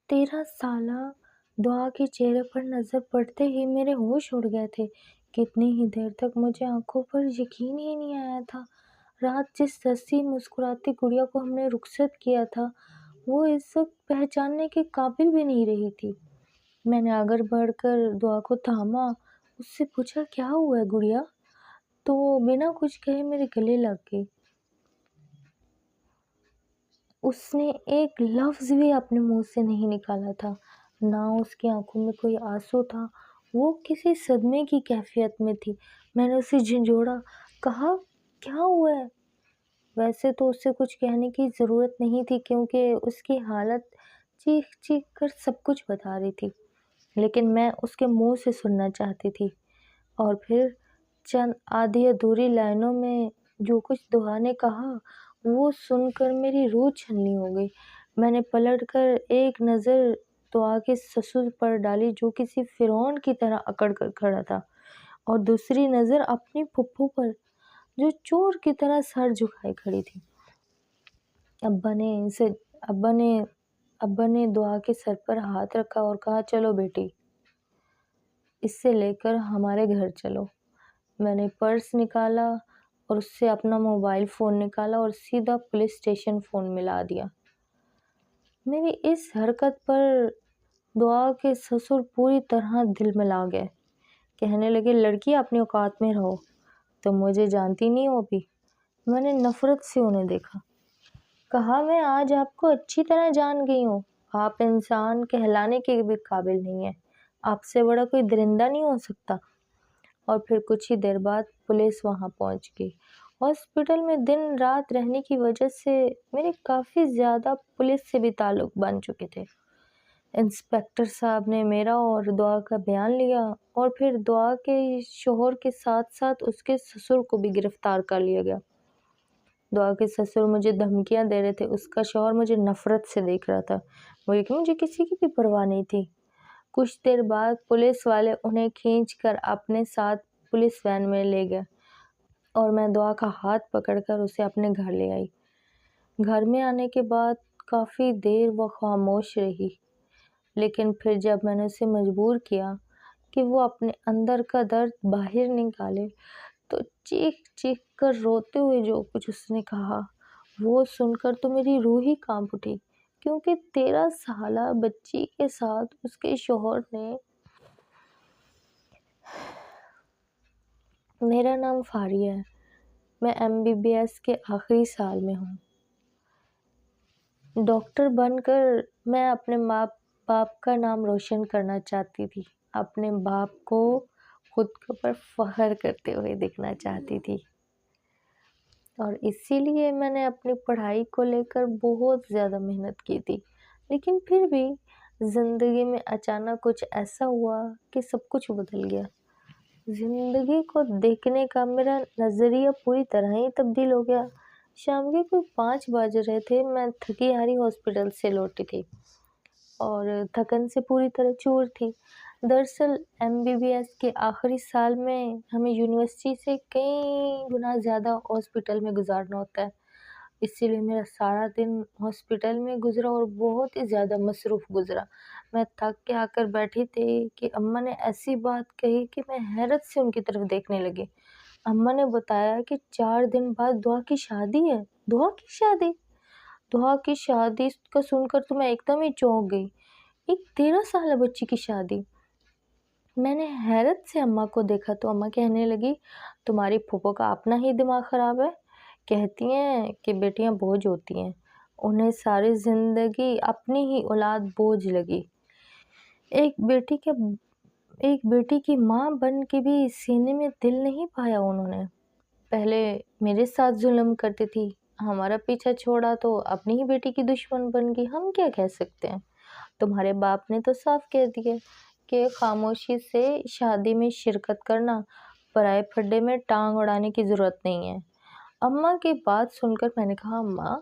13 سالہ دعا کے چہرے پر نظر پڑتے ہی میرے ہوش اڑ گئے تھے۔ کتنی ہی دیر تک مجھے آنکھوں پر یقین ہی نہیں آیا تھا۔ رات جس ہنسی مسکراتی گڑیا کو ہم نے رخصت کیا تھا وہ اس وقت پہچاننے کے قابل بھی نہیں رہی تھی۔ میں نے آگے بڑھ کر دعا کو تھاما، اس سے پوچھا کیا ہوا ہے گڑیا؟ تو وہ بنا کچھ کہے میرے گلے لگ گئی۔ اس نے ایک لفظ بھی اپنے منہ سے نہیں نکالا تھا، نہ اس کی آنکھوں میں کوئی آنسو تھا، وہ کسی صدمے کی کیفیت میں تھی۔ میں نے اسے جھنجھوڑا، کہا کیا ہوا ہے؟ ویسے تو اس سے کچھ کہنے کی ضرورت نہیں تھی کیونکہ اس کی حالت چیخ چیخ کر سب کچھ بتا رہی تھی، لیکن میں اس کے منہ سے سننا چاہتی تھی۔ اور پھر چند آدھی ادھوری لائنوں میں جو کچھ دعا نے کہا وہ سن کر میری روح چھلنی ہو گئی۔ میں نے پلٹ کر ایک نظر دعا کے سسر پر ڈالی جو کسی فرعون کی طرح اکڑ کر کھڑا تھا، اور دوسری نظر اپنی پھپھو پر جو چور کی طرح سر جھکائے کھڑی تھی۔ ابا نے دعا کے سر پر ہاتھ رکھا اور کہا چلو بیٹی، اس سے لے کر ہمارے گھر چلو۔ میں نے پرس نکالا اور اس سے اپنا موبائل فون نکالا اور سیدھا پولیس اسٹیشن فون ملا دیا۔ میری اس حرکت پر دعا کے سسر پوری طرح دل ملا گئے۔ کہنے لگے لڑکی اپنی اوقات میں رہو، تم مجھے جانتی نہیں ہو ابھی۔ میں نے نفرت سے انہیں دیکھا، کہا میں آج آپ کو اچھی طرح جان گئی ہوں، آپ انسان کہلانے کے بھی قابل نہیں ہیں، آپ سے بڑا کوئی درندہ نہیں ہو سکتا۔ اور پھر کچھ ہی دیر بعد پولیس وہاں پہنچ گئی۔ ہاسپٹل میں دن رات رہنے کی وجہ سے میرے کافی زیادہ پولیس سے بھی تعلق بن چکے تھے۔ انسپکٹر صاحب نے میرا اور دعا کا بیان لیا اور پھر دعا کے شوہر کے ساتھ ساتھ اس کے سسر کو بھی گرفتار کر لیا گیا۔ دعا کے سسر مجھے دھمکیاں دے رہے تھے، اس کا شوہر مجھے نفرت سے دیکھ رہا تھا، لیکن مجھے کسی کی بھی پرواہ نہیں تھی۔ کچھ دیر بعد پولیس والے انہیں کھینچ کر اپنے ساتھ پولیس وین میں لے گئے اور میں دعا کا ہاتھ پکڑ کر اسے اپنے گھر لے آئی۔ گھر میں آنے کے بعد کافی دیر وہ خاموش رہی، لیکن پھر جب میں نے اسے مجبور کیا کہ وہ اپنے اندر کا درد باہر نکالے تو چیخ چیخ کر روتے ہوئے جو کچھ اس نے کہا وہ سن کر تو میری روح ہی کانپ اٹھی، کیونکہ 13 سالہ بچی کے ساتھ اس کے شوہر نے… میرا نام فاریہ ہے، میں MBBS کے آخری سال میں ہوں۔ ڈاکٹر بن کر میں اپنے ماں باپ کا نام روشن کرنا چاہتی تھی، اپنے باپ کو خود پر فخر کرتے ہوئے دیکھنا چاہتی تھی، اور اسی لیے میں نے اپنی پڑھائی کو لے کر بہت زیادہ محنت کی تھی۔ لیکن پھر بھی زندگی میں اچانک کچھ ایسا ہوا کہ سب کچھ بدل گیا۔ زندگی کو دیکھنے کا میرا نظریہ پوری طرح ہی تبدیل ہو گیا۔ شام کے کوئی 5 بج رہے تھے، میں تھکی ہاری ہاسپٹل سے لوٹی تھی اور تھکن سے پوری طرح چور تھی۔ دراصل MBBS کے آخری سال میں ہمیں یونیورسٹی سے کئی گنا زیادہ ہاسپٹل میں گزارنا ہوتا ہے، اسی لیے میرا سارا دن ہاسپٹل میں گزرا اور بہت ہی زیادہ مصروف گزرا۔ میں تھک کے آ کر بیٹھی تھی کہ اماں نے ایسی بات کہی کہ میں حیرت سے ان کی طرف دیکھنے لگی۔ اماں نے بتایا کہ 4 دن بعد دعا کی شادی ہے۔ دعا کی شادی کا سن کر تو میں ایک دم ہی چونک گئی، ایک 13 سالہ بچی کی شادی۔ میں نے حیرت سے اماں کو دیکھا تو اماں کہنے لگی تمہاری پھوپھو کا اپنا ہی دماغ خراب ہے، کہتی ہیں کہ بیٹیاں بوجھ ہوتی ہیں، انہیں ساری زندگی اپنی ہی اولاد بوجھ لگی، ایک بیٹی کی ماں بن کے بھی سینے میں دل نہیں پایا انہوں نے۔ پہلے میرے ساتھ ظلم کرتی تھی، ہمارا پیچھا چھوڑا تو اپنی ہی بیٹی کی دشمن بن گئی، ہم کیا کہہ سکتے ہیں؟ تمہارے باپ نے تو صاف کہہ دیا کہ خاموشی سے شادی میں شرکت کرنا، پرائے پھڈے میں ٹانگ اڑانے کی ضرورت نہیں ہے۔ اماں کی بات سن کر میں نے کہا اماں،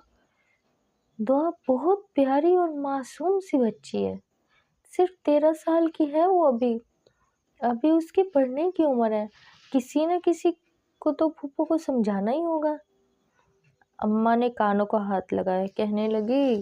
دعا بہت پیاری اور معصوم سی بچی ہے، صرف 13 سال کی ہے، وہ ابھی اس کی پڑھنے کی عمر ہے، کسی نہ کسی کو تو پھوپھو کو سمجھانا ہی ہوگا۔ اماں نے کانوں کو ہاتھ لگایا، کہنے لگی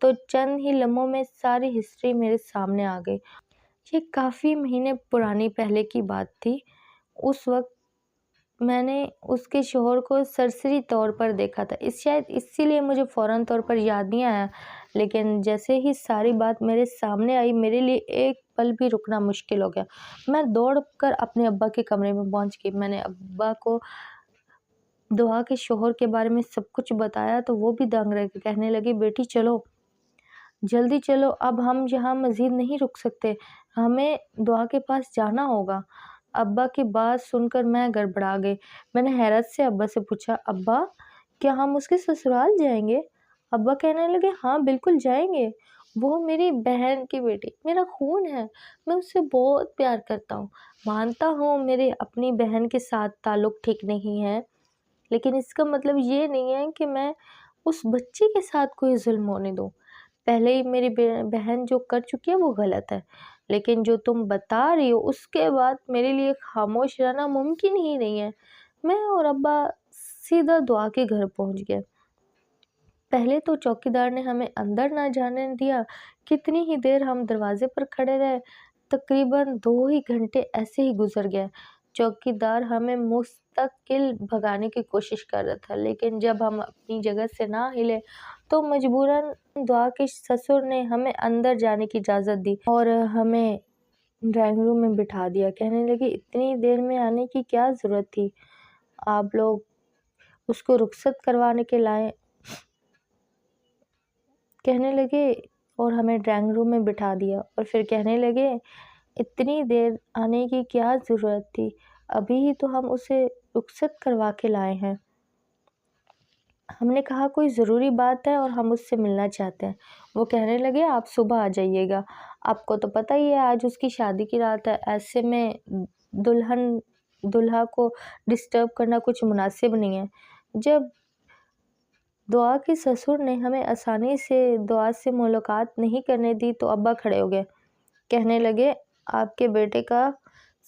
تو چند ہی لمحوں میں ساری ہسٹری میرے سامنے آ گئی۔ یہ کافی مہینے پرانی پہلے کی بات تھی۔ اس وقت میں نے اس کے شوہر کو سرسری طور پر دیکھا تھا، شاید اسی لیے مجھے فوراً طور پر یاد نہیں آیا، لیکن جیسے ہی ساری بات میرے سامنے آئی میرے لیے ایک پل بھی رکنا مشکل ہو گیا۔ میں دوڑ کر اپنے ابا کے کمرے میں پہنچ گئی۔ میں نے ابا کو دعا کے شوہر کے بارے میں سب کچھ بتایا تو وہ بھی دنگ رہ گئے، کہنے لگے بیٹی چلو جلدی چلو، اب ہم یہاں مزید نہیں رک سکتے، ہمیں دعا کے پاس جانا ہوگا۔ ابا کی بات سن کر میں گڑبڑا گئی۔ میں نے حیرت سے ابا سے پوچھا، ابا کیا ہم اس کے سسرال جائیں گے؟ ابا کہنے لگے، ہاں بالکل جائیں گے، وہ میری بہن کی بیٹی، میرا خون ہے، میں اس سے بہت پیار کرتا ہوں۔ مانتا ہوں میرے اپنی بہن کے ساتھ تعلق ٹھیک نہیں ہے، لیکن اس کا مطلب یہ نہیں ہے کہ میں اس بچے کے ساتھ کوئی ظلم ہونے دوں۔ پہلے ہی میری بہن جو کر چکی ہے وہ غلط ہے، لیکن جو تم بتا رہی ہو اس کے بعد میرے لیے خاموش رہنا ممکن ہی نہیں ہے۔ میں اور ابا سیدھا دعا کے گھر پہنچ گئے۔ پہلے تو چوکیدار نے ہمیں اندر نہ جانے دیا، کتنی ہی دیر ہم دروازے پر کھڑے رہے، تقریباً 2 ہی گھنٹے ایسے ہی گزر گئے۔ چوکیدار ہمیں مستقل بھگانے کی کوشش کر رہا تھا، لیکن جب ہم اپنی جگہ سے نہ ہلے تو مجبوراً دعا کے سسر نے ہمیں اندر جانے کی اجازت دی اور ہمیں ڈرائنگ روم میں بٹھا دیا۔ کہنے لگے اتنی دیر میں آنے کی کیا ضرورت تھی، آپ لوگ اس کو رخصت کروانے کے لائے، کہنے لگے، اور ہمیں ڈرائنگ روم میں بٹھا دیا اور پھر کہنے لگے اتنی دیر آنے کی کیا ضرورت تھی، ابھی ہی تو ہم اسے رخصت کروا کے لائے ہیں۔ ہم نے کہا کوئی ضروری بات ہے اور ہم اس سے ملنا چاہتے ہیں۔ وہ کہنے لگے آپ صبح آ جائیے گا، آپ کو تو پتہ ہی ہے آج اس کی شادی کی رات ہے، ایسے میں دلہا کو ڈسٹرب کرنا کچھ مناسب نہیں ہے۔ جب دعا کے سسر نے ہمیں آسانی سے دعا سے ملاقات نہیں کرنے دی تو ابا کھڑے ہو گئے، کہنے لگے آپ کے بیٹے کا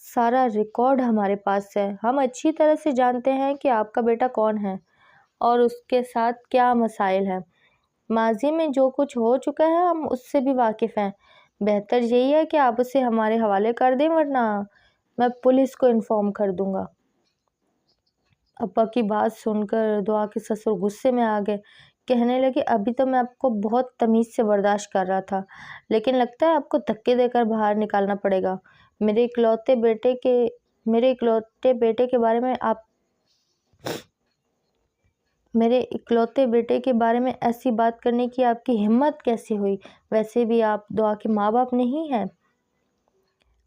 سارا ریکارڈ ہمارے پاس ہے، ہم اچھی طرح سے جانتے ہیں کہ آپ کا بیٹا کون ہے اور اس کے ساتھ کیا مسائل ہیں۔ ماضی میں جو کچھ ہو چکا ہے ہم اس سے بھی واقف ہیں، بہتر یہی ہے کہ آپ اسے ہمارے حوالے کر دیں ورنہ میں پولیس کو انفارم کر دوں گا۔ ابا کی بات سن کر دعا کے سسر غصے میں آ گئے، کہنے لگے ابھی تو میں آپ کو بہت تمیز سے برداشت کر رہا تھا، لیکن لگتا ہے آپ کو دھکے دے کر باہر نکالنا پڑے گا۔ میرے اکلوتے بیٹے کے بارے میں ایسی بات کرنے کی آپ کی ہمت کیسے ہوئی؟ ویسے بھی آپ دعا کے ماں باپ نہیں ہیں،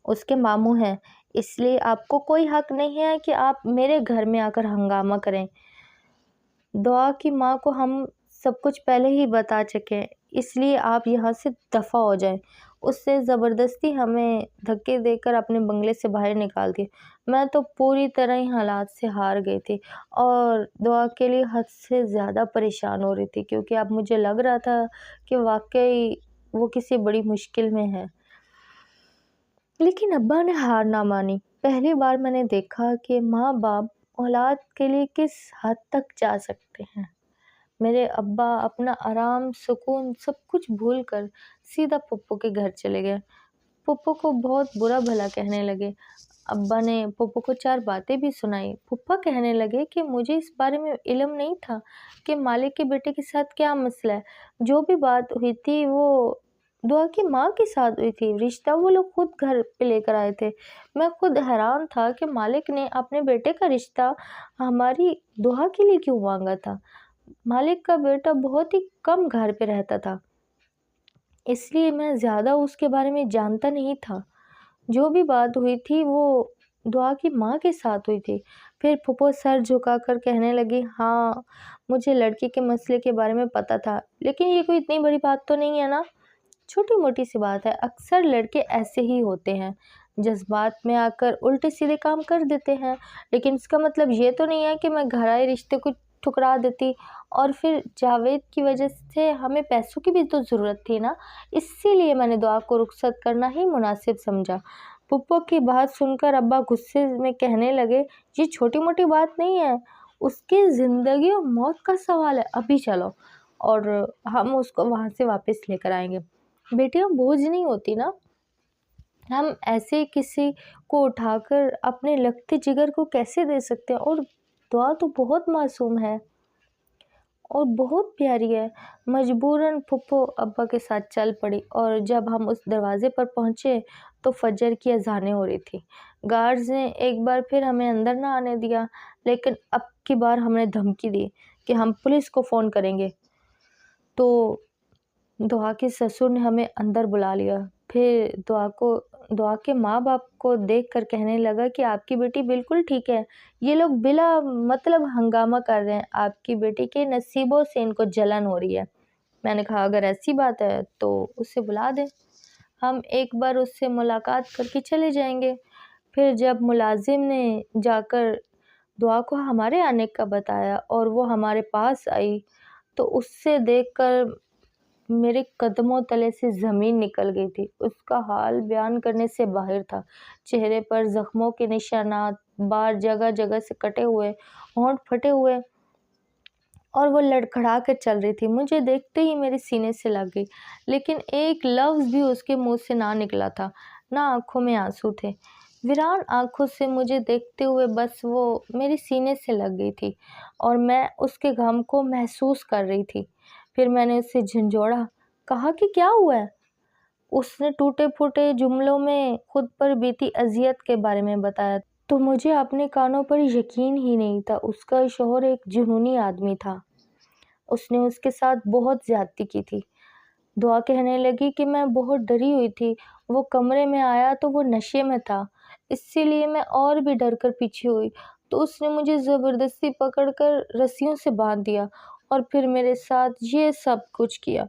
اس کے ماموں ہیں، اس لیے آپ کو کوئی حق نہیں ہے کہ آپ میرے گھر میں آ کر ہنگامہ کریں۔ دعا کی ماں کو ہم سب کچھ پہلے ہی بتا چکے ہیں، اس لیے آپ یہاں سے دفع ہو جائیں۔ اس سے زبردستی ہمیں دھکے دے کر اپنے بنگلے سے باہر نکال دیا۔ میں تو پوری طرح ہی حالات سے ہار گئی تھی اور دعا کے لیے حد سے زیادہ پریشان ہو رہی تھی، کیونکہ اب مجھے لگ رہا تھا کہ واقعی وہ کسی بڑی مشکل میں ہے۔ لیکن ابا نے ہار نہ مانی۔ پہلی بار میں نے دیکھا کہ ماں باپ اولاد کے لیے کس حد تک جا سکتے ہیں۔ میرے ابا اپنا آرام، سکون سب کچھ بھول کر سیدھا پھپھو کے گھر چلے گئے۔ پھپھو کو بہت برا بھلا کہنے لگے۔ ابا نے پھپھو کو 4 باتیں بھی سنائی۔ پھپھا کہنے لگے کہ مجھے اس بارے میں علم نہیں تھا کہ مالک کے بیٹے کے ساتھ کیا مسئلہ ہے، جو بھی بات ہوئی تھی وہ دعا کی ماں کے ساتھ ہوئی تھی، رشتہ وہ لوگ خود گھر پہ لے کر آئے تھے۔ میں خود حیران تھا کہ مالک نے اپنے بیٹے کا رشتہ ہماری دعا کے لیے کیوں مانگا تھا۔ مالک کا بیٹا بہت ہی کم گھر پہ رہتا تھا، اس لیے میں زیادہ اس کے بارے میں جانتا نہیں تھا۔ جو بھی بات ہوئی تھی وہ دعا کی ماں کے ساتھ ہوئی تھی۔ پھر پھپھو سر جھکا کر کہنے لگی، ہاں مجھے لڑکی کے مسئلے کے بارے میں پتہ تھا، لیکن یہ کوئی اتنی بڑی بات تو نہیں ہے نا، چھوٹی موٹی سی بات ہے۔ اکثر لڑکے ایسے ہی ہوتے ہیں، جذبات میں آ کر الٹے سیدھے کام کر دیتے ہیں، لیکن اس کا مطلب یہ تو نہیں ہے کہ میں گھر آئے رشتے کو ٹھکرا دیتی۔ اور پھر جاوید کی وجہ سے ہمیں پیسوں کی بھی تو ضرورت تھی نا، اسی لیے میں نے دعا کو رخصت کرنا ہی مناسب سمجھا۔ پھپھو کی بات سن کر ابا غصے میں کہنے لگے، یہ چھوٹی موٹی بات نہیں ہے، اس کی زندگی اور موت کا سوال ہے، ابھی چلو۔ اور ہم اس کو وہاں سے واپس لے کر آئیں گے۔ بیٹیاں بوجھ نہیں ہوتی نا، ہم ایسے کسی کو اٹھا کر اپنے لگتے جگر کو کیسے دے سکتے ہیں؟ اور دعا تو بہت معصوم ہے اور بہت پیاری ہے۔ مجبوراً پھپھو ابا کے ساتھ چل پڑی، اور جب ہم اس دروازے پر پہنچے تو فجر کی اذانیں ہو رہی تھی۔ گارڈز نے ایک بار پھر ہمیں اندر نہ آنے دیا، لیکن اب کی بار ہم نے دھمکی دی کہ ہم پولیس کو فون کریں گے۔ تو دعا کے سسر نے ہمیں اندر بلا لیا، پھر دعا کے ماں باپ کو دیکھ کر کہنے لگا کہ آپ کی بیٹی بالکل ٹھیک ہے، یہ لوگ بلا مطلب ہنگامہ کر رہے ہیں، آپ کی بیٹی کے نصیبوں سے ان کو جلن ہو رہی ہے۔ میں نے کہا اگر ایسی بات ہے تو اسے بلا دیں، ہم ایک بار اس سے ملاقات کر کے چلے جائیں گے۔ پھر جب ملازم نے جا کر دعا کو ہمارے آنے کا بتایا اور وہ ہمارے پاس آئی تو اس سے دیکھ کر میرے قدموں تلے سے زمین نکل گئی تھی۔ اس کا حال بیان کرنے سے باہر تھا۔ چہرے پر زخموں کے نشانات، بال جگہ جگہ سے کٹے ہوئے، ہونٹ پھٹے ہوئے، اور وہ لڑکھڑا کر چل رہی تھی۔ مجھے دیکھتے ہی میرے سینے سے لگ گئی، لیکن ایک لفظ بھی اس کے منہ سے نہ نکلا تھا، نہ آنکھوں میں آنسو تھے۔ ویران آنکھوں سے مجھے دیکھتے ہوئے بس وہ میرے سینے سے لگ گئی تھی اور میں اس کے غم کو محسوس کر رہی تھی۔ پھر میں نے اسے جھنجھوڑا، کہا کہ کیا ہوا ہے؟ اس نے ٹوٹے پھوٹے جملوں میں خود پر بیتی اذیت کے بارے میں بتایا تو مجھے اپنے کانوں پر یقین ہی نہیں تھا۔ اس کا شوہر ایک جنونی آدمی تھا، اس نے اس کے ساتھ بہت زیادتی کی تھی۔ دعا کہنے لگی کہ میں بہت ڈری ہوئی تھی، وہ کمرے میں آیا تو وہ نشے میں تھا، اسی لیے میں اور بھی ڈر کر پیچھے ہوئی تو اس نے مجھے زبردستی پکڑ کر رسیوں سے باندھ دیا اور پھر میرے ساتھ یہ سب کچھ کیا۔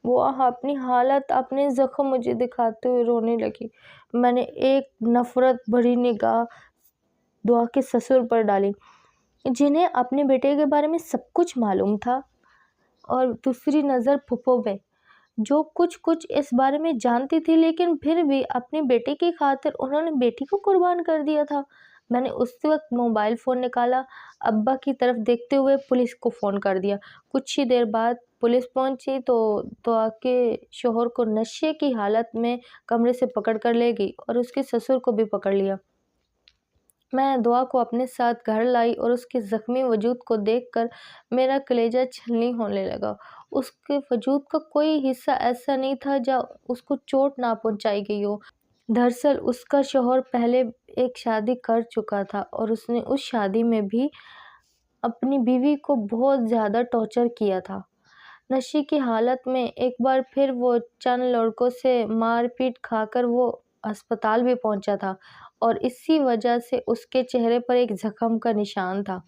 وہ اپنی حالت، اپنے زخم مجھے دکھاتے ہوئے رونے لگی۔ میں نے ایک نفرت بھری نگاہ دعا کے سسر پر ڈالی، جنہیں اپنے بیٹے کے بارے میں سب کچھ معلوم تھا، اور دوسری نظر پھپھو پہ، جو کچھ اس بارے میں جانتی تھی، لیکن پھر بھی اپنے بیٹے کی خاطر انہوں نے بیٹی کو قربان کر دیا تھا۔ میں نے اس وقت موبائل فون نکالا، ابا کی طرف دیکھتے ہوئے پولیس کو فون کر دیا۔ کچھ ہی دیر بعد پولیس پہنچی تو دعا کے شوہر کو نشے کی حالت میں کمرے سے پکڑ کر لے گئی اور اس کے سسر کو بھی پکڑ لیا۔ میں دعا کو اپنے ساتھ گھر لائی اور اس کے زخمی وجود کو دیکھ کر میرا کلیجہ چھلنی ہونے لگا۔ اس کے وجود کا کوئی حصہ ایسا نہیں تھا جہاں اس کو چوٹ نہ پہنچائی گئی ہو۔ دراصل اس کا شوہر پہلے ایک شادی کر چکا تھا اور اس نے اس شادی میں بھی اپنی بیوی کو بہت زیادہ ٹارچر کیا تھا۔ نشے کی حالت میں ایک بار پھر وہ چند لڑکوں سے مار پیٹ کھا کر وہ ہسپتال بھی پہنچا تھا، اور اسی وجہ سے اس کے چہرے پر ایک زخم کا نشان تھا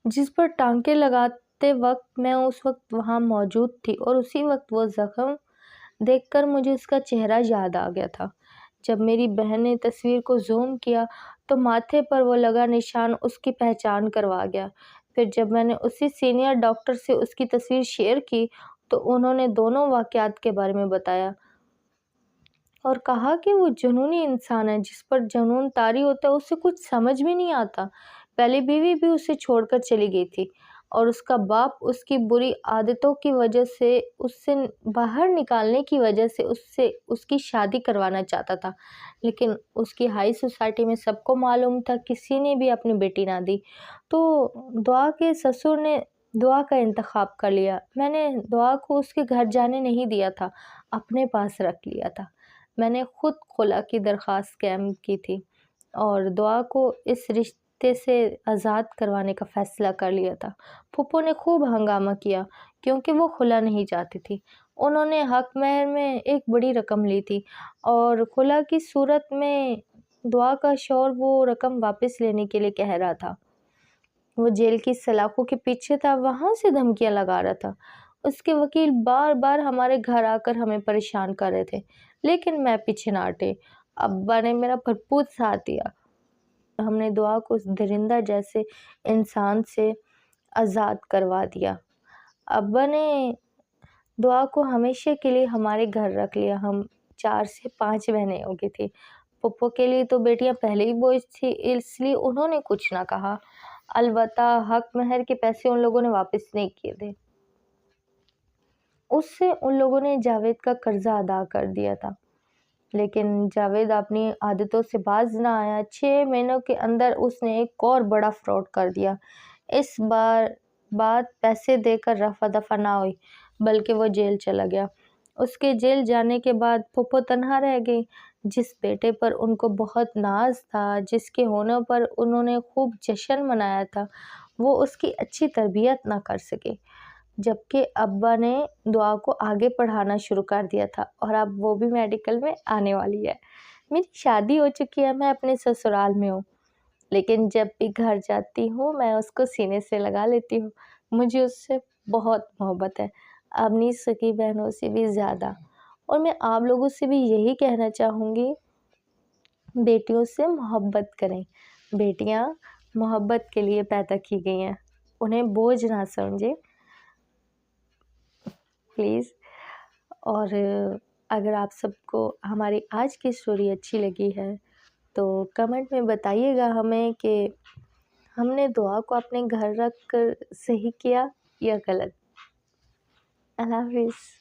جس پر ٹانکے لگاتے وقت میں اس وقت وہاں موجود تھی، اور اسی وقت وہ زخم دیکھ کر مجھے اس کا چہرہ یاد آ گیا تھا۔ جب میری بہن نے تصویر کو زوم کیا تو ماتھے پر وہ لگا نشان اس کی پہچان کروا گیا۔ پھر جب میں نے اسی سینئر ڈاکٹر سے اس کی تصویر شیئر کی تو انہوں نے دونوں واقعات کے بارے میں بتایا اور کہا کہ وہ جنونی انسان ہے جس پر جنون طاری ہوتا ہے، اسے کچھ سمجھ بھی نہیں آتا۔ پہلی بیوی بھی اسے چھوڑ کر چلی گئی تھی اور اس کا باپ اس کی بری عادتوں کی وجہ سے، اس سے باہر نکالنے کی وجہ سے اس کی شادی کروانا چاہتا تھا، لیکن اس کی ہائی سوسائٹی میں سب کو معلوم تھا، کسی نے بھی اپنی بیٹی نہ دی، تو دعا کے سسر نے دعا کا انتخاب کر لیا۔ میں نے دعا کو اس کے گھر جانے نہیں دیا تھا، اپنے پاس رکھ لیا تھا۔ میں نے خود خلا کی درخواست قائم کی تھی اور دعا کو اس رشتے سے آزاد کروانے کا فیصلہ کر لیا تھا۔ پھپھو نے خوب ہنگامہ کیا کیونکہ وہ خلا نہیں چاہتی تھی۔ انہوں نے حق مہر میں ایک بڑی رقم لی تھی اور خلا کی صورت میں دعا کا شوہر وہ رقم واپس لینے کے لیے کہہ رہا تھا۔ وہ جیل کی سلاخوں کے پیچھے تھا، وہاں سے دھمکیاں لگا رہا تھا۔ اس کے وکیل بار بار ہمارے گھر آ کر ہمیں پریشان کر رہے تھے، لیکن میں پیچھے نہ ہٹے۔ ابا نے میرا بھرپور ساتھ دیا۔ ہم نے دعا کو اس درندہ جیسے انسان سے آزاد کروا دیا۔ ابا نے دعا کو ہمیشہ کے لیے ہمارے گھر رکھ لیا۔ ہم 4 سے 5 بہنیں ہو گئی تھی۔ پھپھو کے لیے تو بیٹیاں پہلے ہی بوجھ تھی، اس لیے انہوں نے کچھ نہ کہا۔ البتہ حق مہر کے پیسے ان لوگوں نے واپس نہیں کیے تھے. اس سے ان لوگوں نے جاوید کا قرضہ ادا کر دیا تھا، لیکن جاوید اپنی عادتوں سے باز نہ آیا. 6 مہینوں کے اندر اس نے ایک اور بڑا فراڈ کر دیا. اس بات پیسے دے کر رفع دفع نہ ہوئی، بلکہ وہ جیل چلا گیا. اس کے جیل جانے کے بعد پھپھو تنہا رہ گئی. جس بیٹے پر ان کو بہت ناز تھا، جس کے ہونے پر انہوں نے خوب جشن منایا تھا، وہ اس کی اچھی تربیت نہ کر سکے. جبکہ ابا نے دعا کو آگے پڑھانا شروع کر دیا تھا، اور اب وہ بھی میڈیکل میں آنے والی ہے. میری شادی ہو چکی ہے، میں اپنے سسرال میں ہوں، لیکن جب بھی گھر جاتی ہوں میں اس کو سینے سے لگا لیتی ہوں. مجھے اس سے بہت محبت ہے، اپنی سکی بہنوں سے بھی زیادہ. اور میں آپ لوگوں سے بھی یہی کہنا چاہوں گی، بیٹیوں سے محبت کریں. بیٹیاں محبت کے لیے پیدا کی گئی ہیں، انہیں بوجھ نہ سمجھیں پلیز. اور اگر آپ سب کو ہماری آج کی اسٹوری اچھی لگی ہے تو کمنٹ میں بتائیے گا ہمیں کہ ہم نے دعا کو اپنے گھر رکھ کر صحیح کیا یا غلط. اللہ حافظ.